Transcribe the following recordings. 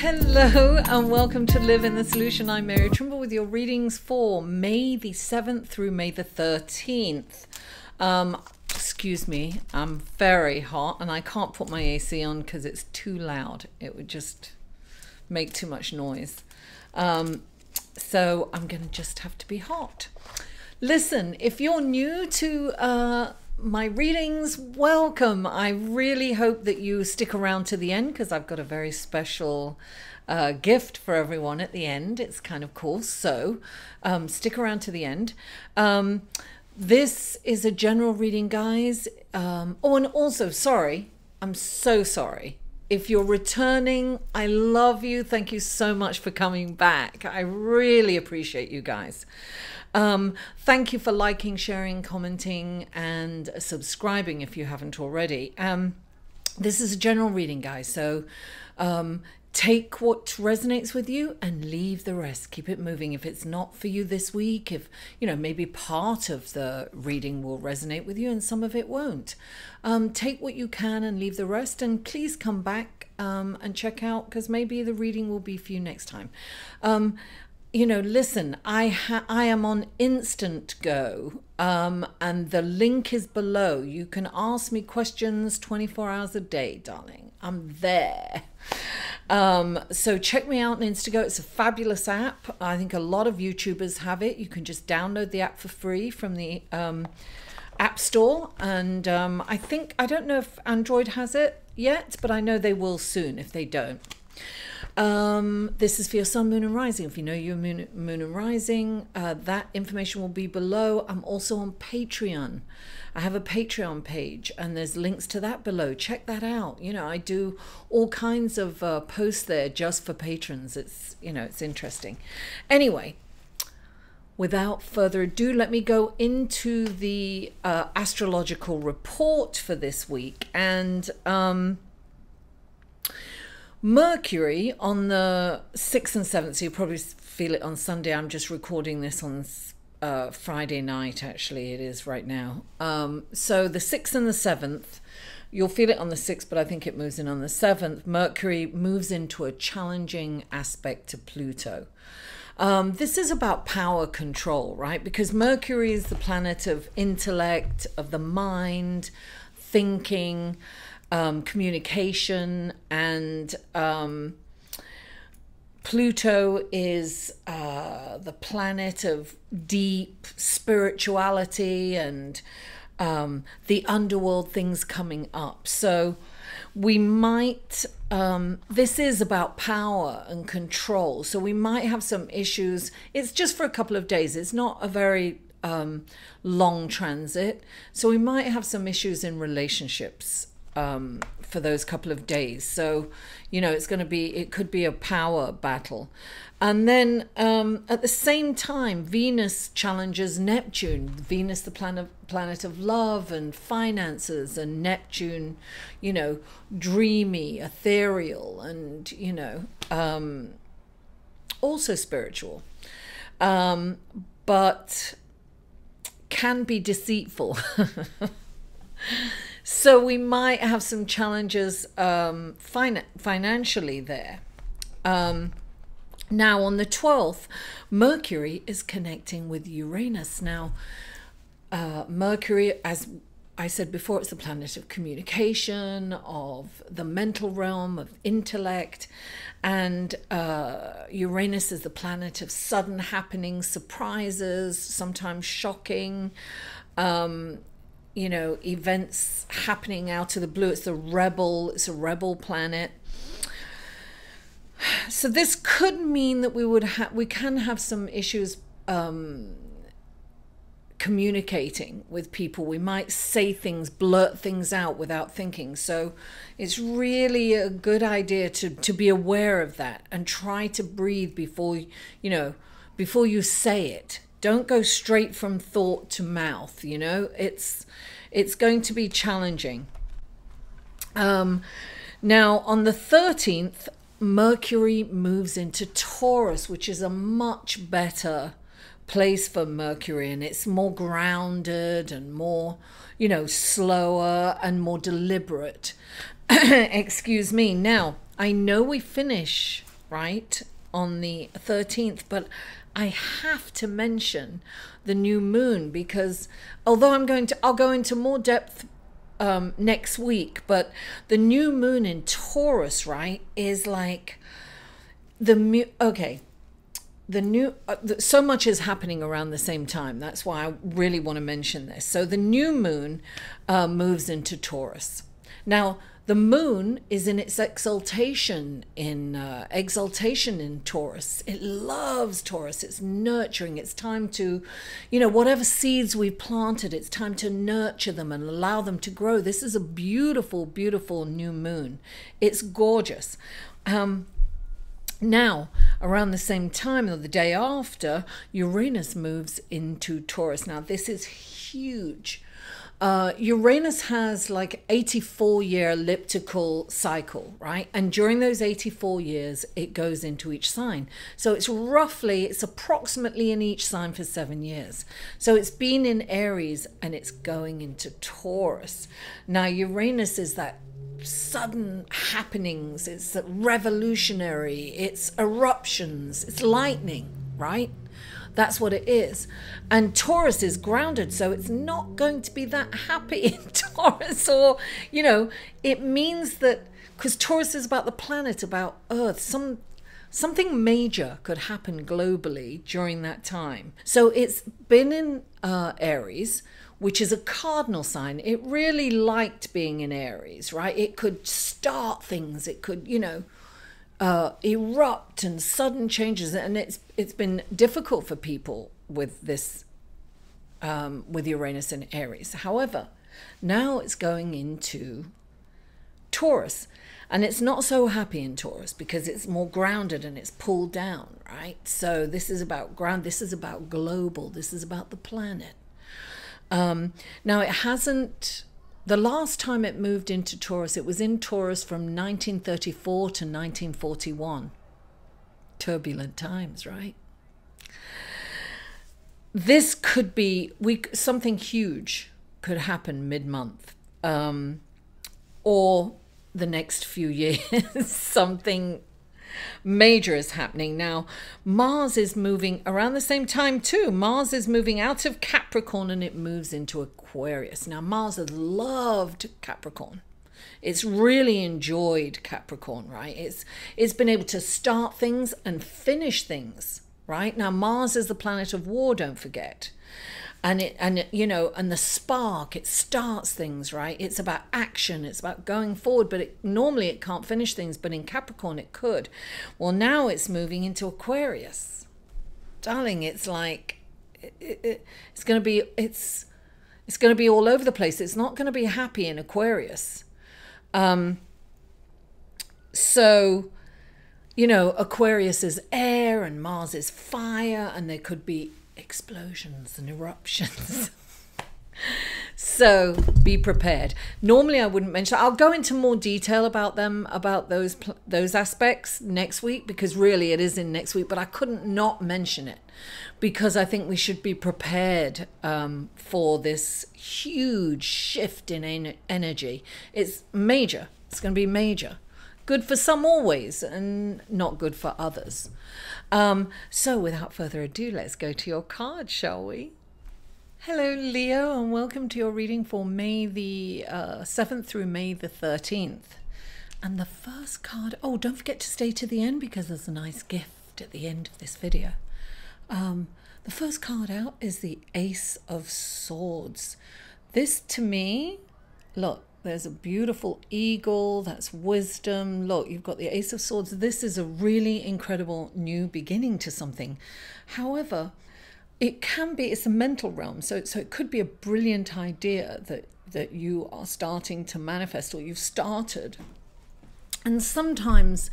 Hello and welcome to Live in the Solution. I'm Mary Trimble with your readings for May the 7th through May the 13th. Excuse me, I'm very hot and I can't put my AC on because it's too loud. It would just make too much noise. So I'm going to just have to be hot. Listen, if you're new to my readings, welcome. I really hope that you stick around to the end because I've got a very special gift for everyone at the end. It's kind of cool, so stick around to the end. This is a general reading, guys. Oh, and also, sorry, I'm so sorry. If you're returning, I love you. Thank you so much for coming back. I really appreciate you guys. Thank you for liking, sharing, commenting, and subscribing if you haven't already. This is a general reading, guys, so take what resonates with you and leave the rest. Keep it moving. If it's not for you this week, if, you know, maybe part of the reading will resonate with you and some of it won't. Take what you can and leave the rest, and please come back and check out, because maybe the reading will be for you next time. You know, listen, I am on Instant Go, and the link is below. You can ask me questions 24 hours a day, darling. I'm there. So check me out on Instago. It's a fabulous app. I think a lot of YouTubers have it. You can just download the app for free from the App Store. And I don't know if Android has it yet, but I know they will soon if they don't. This is for your sun, moon and rising. If you know your moon and rising, that information will be below. I'm also on Patreon. I have a Patreon page and there's links to that below. Check that out. You know, I do all kinds of posts there just for patrons. It's, you know, it's interesting. Anyway, without further ado, let me go into the astrological report for this week. And Mercury on the 6th and 7th, so you'll probably feel it on Sunday. I'm just recording this on Friday night, actually. It is right now. So the 6th and the 7th, you'll feel it on the 6th, but I think it moves in on the 7th. Mercury moves into a challenging aspect to Pluto. This is about power control, right? Because Mercury is the planet of intellect, of the mind, thinking, communication, and Pluto is the planet of deep spirituality and the underworld, things coming up. So we might, this is about power and control. So we might have some issues. It's just for a couple of days. It's not a very long transit. So we might have some issues in relationships for those couple of days. So, you know, it's going to be, it could be a power battle. And then at the same time, Venus challenges Neptune. Venus, the planet of love and finances, and Neptune, you know, dreamy, ethereal, and, you know, also spiritual, but can be deceitful. So we might have some challenges financially there. Now on the 12th, Mercury is connecting with Uranus. Now, Mercury, as I said before, it's the planet of communication, of the mental realm, of intellect. And Uranus is the planet of sudden happenings, surprises, sometimes shocking, you know, events happening out of the blue. It's a rebel planet. So this could mean that we can have some issues communicating with people. We might say things, blurt things out without thinking. So it's really a good idea to be aware of that and try to breathe before, you know, before you say it. Don't go straight from thought to mouth, you know. It's going to be challenging. Now on the 13th, Mercury moves into Taurus, which is a much better place for Mercury, and it's more grounded and more, you know, slower and more deliberate. Excuse me. Now, I know we finish right, on the 13th, but I have to mention the new moon, because although I'll go into more depth next week, but the new moon in Taurus, right, is like so much is happening around the same time. That's why I really want to mention this. So the new moon moves into Taurus. Now, the moon is in its exaltation in Taurus. It loves Taurus. It's nurturing. It's time to, whatever seeds we've planted, it's time to nurture them and allow them to grow. This is a beautiful, beautiful new moon. It's gorgeous. Now, around the same time, or the day after, Uranus moves into Taurus. Now, this is huge. Uranus has like 84-year elliptical cycle, right? And during those 84 years, it goes into each sign. So it's approximately in each sign for 7 years. So it's been in Aries and it's going into Taurus. Now, Uranus is that sudden happenings, it's revolutionary, it's eruptions, it's lightning, right? That's what it is. And Taurus is grounded, so it's not going to be that happy in Taurus. Or, it means that, because Taurus is about the planet, about Earth, something major could happen globally during that time. So it's been in Aries, which is a cardinal sign. It really liked being in Aries, right? It could start things. It could, erupt and sudden changes. And it's been difficult for people with this, with Uranus in Aries. However, now it's going into Taurus. And it's not so happy in Taurus because it's more grounded and it's pulled down, right? So this is about ground. This is about global. This is about the planet. Now, it hasn't, the last time it moved into Taurus, it was in Taurus from 1934 to 1941. Turbulent times, right? This could be, something huge could happen mid-month, or the next few years, something major is happening. Now, Mars is moving around the same time too. Mars is moving out of Capricorn and it moves into Aquarius. Now, Mars has loved Capricorn. It's really enjoyed Capricorn, right? It's been able to start things and finish things, right? Now, Mars is the planet of war, don't forget. And the spark, it starts things, right? It's about action, it's about going forward, but normally it can't finish things, but in Capricorn it could. Well, now it's moving into Aquarius. Darling, it's like, it's going to be all over the place. It's not going to be happy in Aquarius. So, Aquarius is air and Mars is fire, and there could be explosions and eruptions. So be prepared. Normally I wouldn't mention, I'll go into more detail about them, about those aspects next week, because really it is in next week, but I couldn't not mention it because I think we should be prepared for this huge shift in energy. It's major. It's going to be major. Good for some always, and not good for others. So without further ado, let's go to your card, shall we? Hello, Leo, and welcome to your reading for May the 7th through May the 13th. And the first card, oh, don't forget to stay to the end because there's a nice gift at the end of this video. The first card out is the Ace of Swords. This, to me, look, there's a beautiful eagle, that's wisdom. Look, you've got the Ace of Swords. This is a really incredible new beginning to something. However, it's a mental realm. So it could be a brilliant idea that you are starting to manifest, or you've started. And sometimes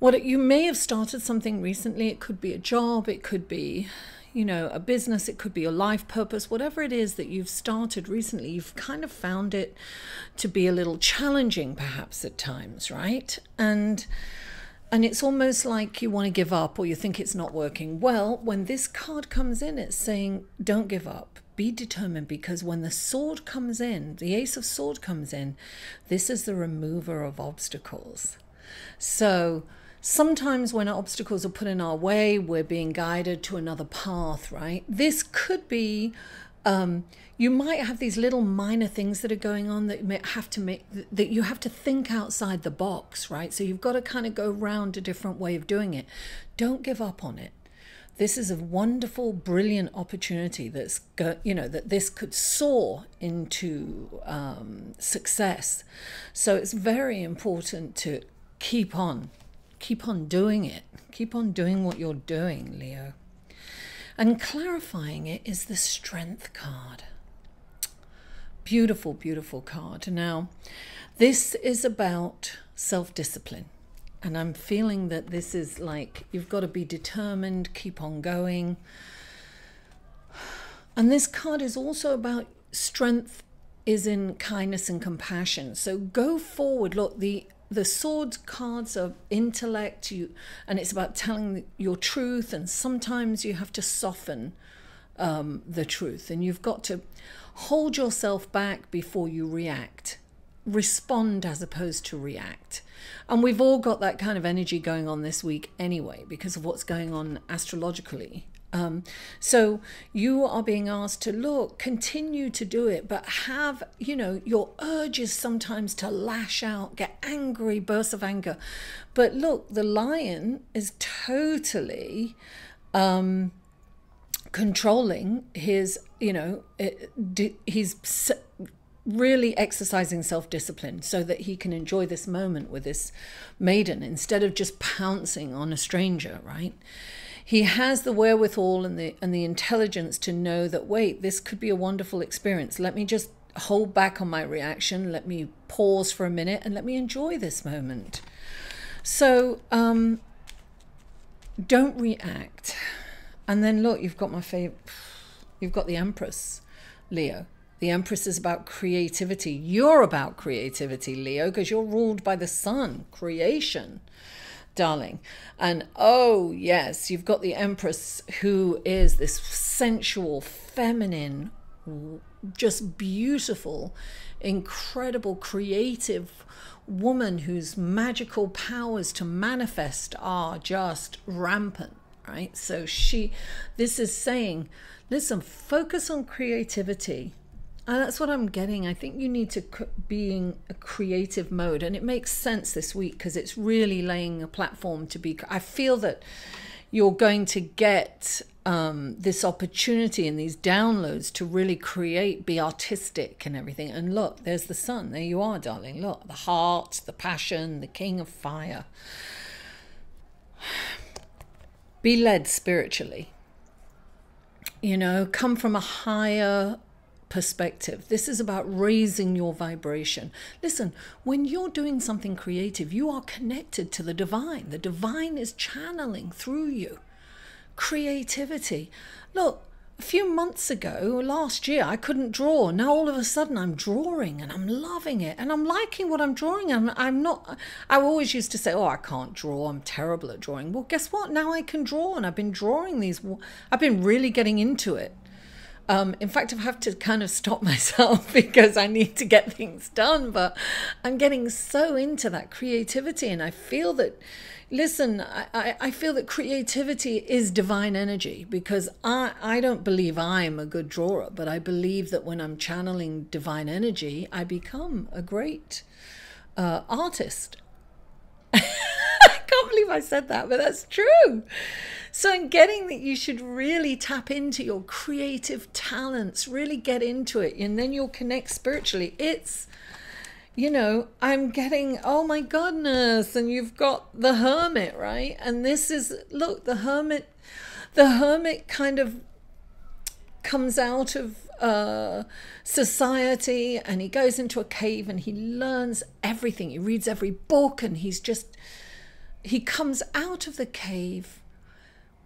you may have started something recently. It could be a job, it could be, a business, it could be a life purpose, whatever it is that you've started recently, you've kind of found it to be a little challenging perhaps at times, right? And it's almost like you want to give up, or you think it's not working. Well, when this card comes in, it's saying, don't give up, be determined, because when the sword comes in, the Ace of Swords comes in, this is the remover of obstacles. So sometimes when obstacles are put in our way, we're being guided to another path, right? This could be, you might have these little minor things that are going on that you have to think outside the box, right? So you've got to kind of go around a different way of doing it. Don't give up on it. This is a wonderful, brilliant opportunity that this could soar into success. So it's very important to keep on doing it. Keep on doing what you're doing, Leo. And clarifying it is the Strength card. Beautiful, beautiful card. Now, this is about self-discipline. And I'm feeling that this is like, you've got to be determined, keep on going. And this card is also about strength is in kindness and compassion. So go forward. Look, the sword cards are intellect, and it's about telling your truth. And sometimes you have to soften the truth. And you've got to hold yourself back before you react. Respond as opposed to react. And we've all got that kind of energy going on this week anyway, because of what's going on astrologically. So you are being asked to look, continue to do it, but have, your urges sometimes to lash out, get angry, bursts of anger. But look, the lion is totally controlling his, he's really exercising self-discipline so that he can enjoy this moment with this maiden instead of just pouncing on a stranger, right? He has the wherewithal and the intelligence to know that, wait, this could be a wonderful experience. Let me just hold back on my reaction. Let me pause for a minute and let me enjoy this moment. So don't react. And then look, you've got my favorite, you've got the Empress, Leo. The Empress is about creativity. You're about creativity, Leo, because you're ruled by the sun, creation, darling. And oh, yes, you've got the Empress, who is this sensual, feminine, just beautiful, incredible, creative woman whose magical powers to manifest are just rampant, right? So this is saying, listen, focus on creativity. And that's what I'm getting. I think you need to be in a creative mode. And it makes sense this week because it's really laying a platform to be. I feel that you're going to get this opportunity and these downloads to really create, be artistic and everything. And look, there's the sun. There you are, darling. Look, the heart, the passion, the king of fire. Be led spiritually. Come from a higher perspective. This is about raising your vibration. Listen, when you're doing something creative, you are connected to the divine. The divine is channeling through you. Creativity. Look, a few months ago, last year, I couldn't draw. Now all of a sudden I'm drawing and I'm loving it and I'm liking what I'm drawing. I always used to say, oh, I can't draw. I'm terrible at drawing. Well, guess what? Now I can draw, and I've been drawing these. I've been really getting into it. In fact, I have to kind of stop myself because I need to get things done, but I'm getting so into that creativity, and I feel that, listen, I feel that creativity is divine energy, because I don't believe I'm a good drawer, but I believe that when I'm channeling divine energy, I become a great artist. I can't believe I said that, but that's true. So I'm getting that you should really tap into your creative talents, really get into it, and then you'll connect spiritually. It's, I'm getting, oh my goodness, and you've got the Hermit, right? And this is, look, the Hermit kind of comes out of society, and he goes into a cave and he learns everything. He reads every book, and he comes out of the cave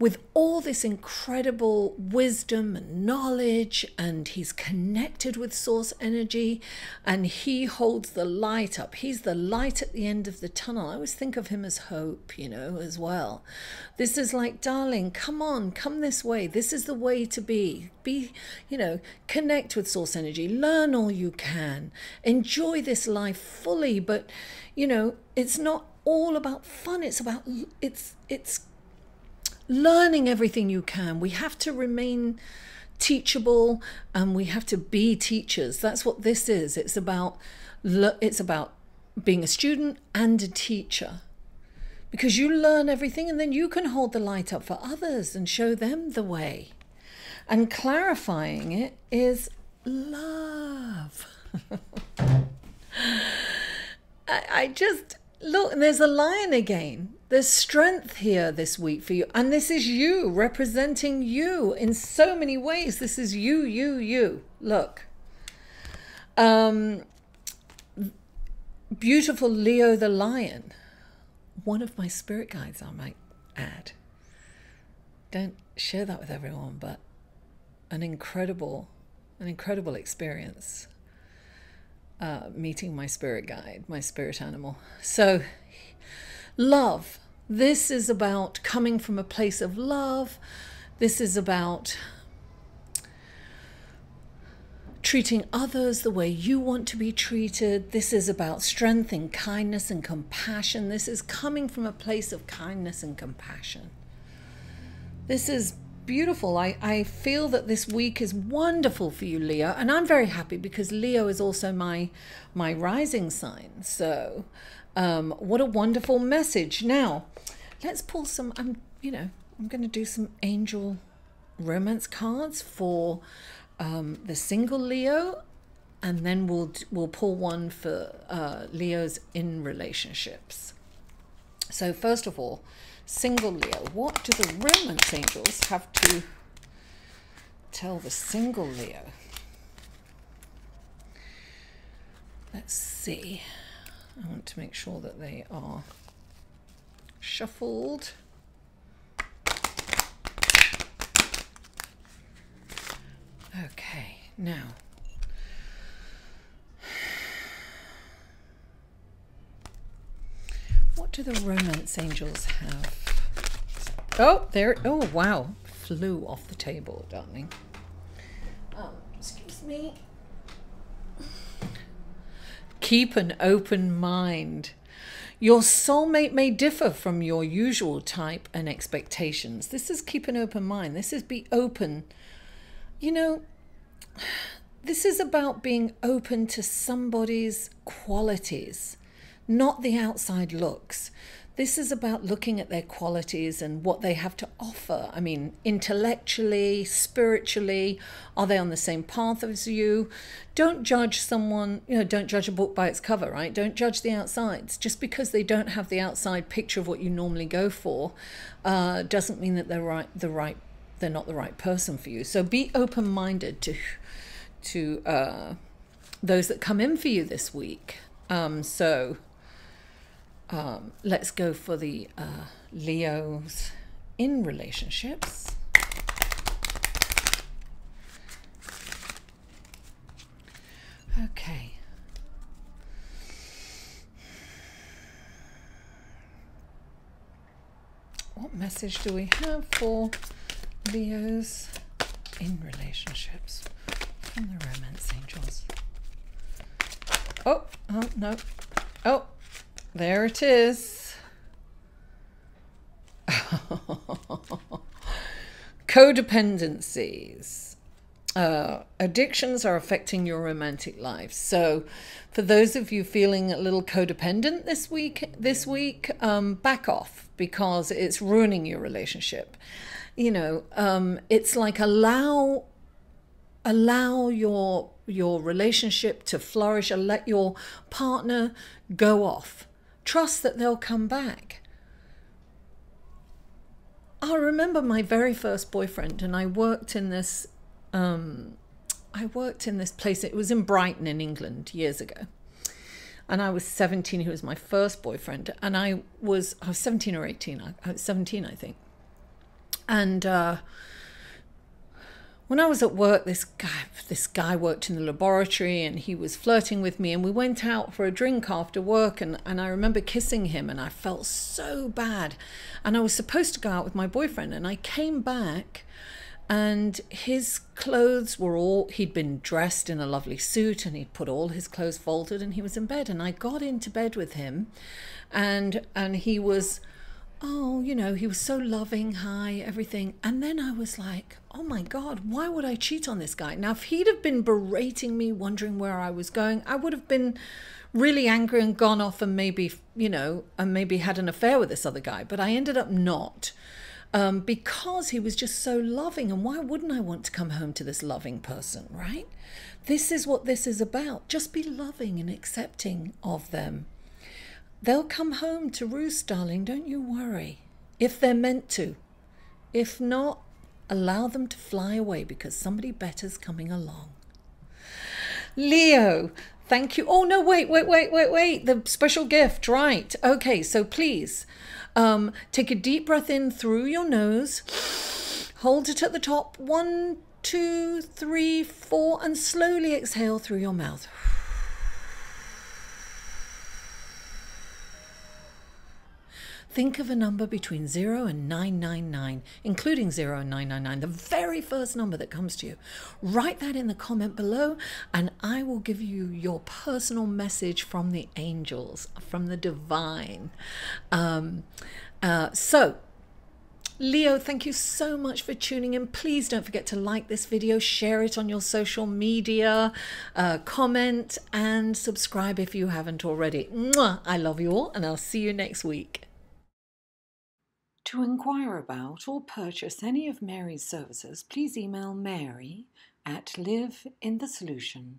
with all this incredible wisdom and knowledge, and he's connected with source energy, and he holds the light up. He's the light at the end of the tunnel. I always think of him as hope, as well. This is like, darling, come on, come this way. This is the way to be, connect with source energy, learn all you can, enjoy this life fully, but, it's not all about fun. It's about, it's learning everything you can. We have to remain teachable, and we have to be teachers. That's what this is. It's about being a student and a teacher, because you learn everything and then you can hold the light up for others and show them the way. And clarifying it is love. I just look, and there's a lion again. There's strength here this week for you. And this is you, representing you in so many ways. This is you. Look. Beautiful Leo the lion. One of my spirit guides, I might add. Don't share that with everyone, but an incredible experience. Meeting my spirit guide, my spirit animal. So, love. This is about coming from a place of love. This is about treating others the way you want to be treated. This is about strength and kindness and compassion. This is coming from a place of kindness and compassion. This is beautiful. I feel that this week is wonderful for you, Leo, and I'm very happy because Leo is also my rising sign. So what a wonderful message. Now let's pull some, I'm going to do some angel romance cards for the single Leo, and then we'll pull one for Leos in relationships. So first of all, single Leo, what do the romance angels have to tell the single Leo? Let's see. I want to make sure that they are shuffled. Okay, now what do the romance angels have? Oh, there, oh wow, flew off the table, darling. Excuse me. Keep an open mind. Your soulmate may differ from your usual type and expectations. This is keep an open mind. This is be open. You know, this is about being open to somebody's qualities, not the outside looks. This is about looking at their qualities and what they have to offer. I mean, intellectually, spiritually, are they on the same path as you? Don't judge someone, don't judge a book by its cover, right? Don't judge the outsides. Just because they don't have the outside picture of what you normally go for, doesn't mean that they're not the right person for you. So be open-minded to those that come in for you this week. Let's go for the Leos in relationships. Okay. What message do we have for Leos in relationships from the romance angels? Oh, no. Oh, there it is. Codependencies. Addictions are affecting your romantic life. So for those of you feeling a little codependent this week, back off, because it's ruining your relationship. It's like allow your relationship to flourish, and let your partner go off. Trust that they'll come back. I remember my very first boyfriend, and I worked in this place. It was in Brighton in England years ago. And I was 17. He was my first boyfriend. And I was 17 or 18. I was 17, I think. And when I was at work, this guy worked in the laboratory, and he was flirting with me, and we went out for a drink after work, and I remember kissing him, and I felt so bad. And I was supposed to go out with my boyfriend, and I came back, And his clothes were all, he'd been dressed in a lovely suit and he'd put all his clothes folded and he was in bed. And I got into bed with him and he was, oh, you know, he was so loving, hi, everything. And then I was like, oh my God, why would I cheat on this guy? Now, if he'd have been berating me, wondering where I was going, I would have been really angry and gone off and maybe, you know, and maybe had an affair with this other guy. But I ended up not. Because he was just so loving. And why wouldn't I want to come home to this loving person, right? This is what this is about. Just be loving and accepting of them. They'll come home to roost, darling. Don't you worry. If they're meant to. If not, allow them to fly away because somebody better's coming along. Leo, thank you. Oh, no, wait. The special gift, right. Okay, so please... take a deep breath in through your nose, hold it at the top, 1, 2, 3, 4, and slowly exhale through your mouth. Think of a number between 0 and 999, including 0 and 999, the very first number that comes to you. Write that in the comment below, and I will give you your personal message from the angels, from the divine. So, Leo, thank you so much for tuning in. Please don't forget to like this video, share it on your social media, comment, and subscribe if you haven't already. Mwah! I love you all, and I'll see you next week. To inquire about or purchase any of Mary's services, please email Mary at liveinthesolution.com.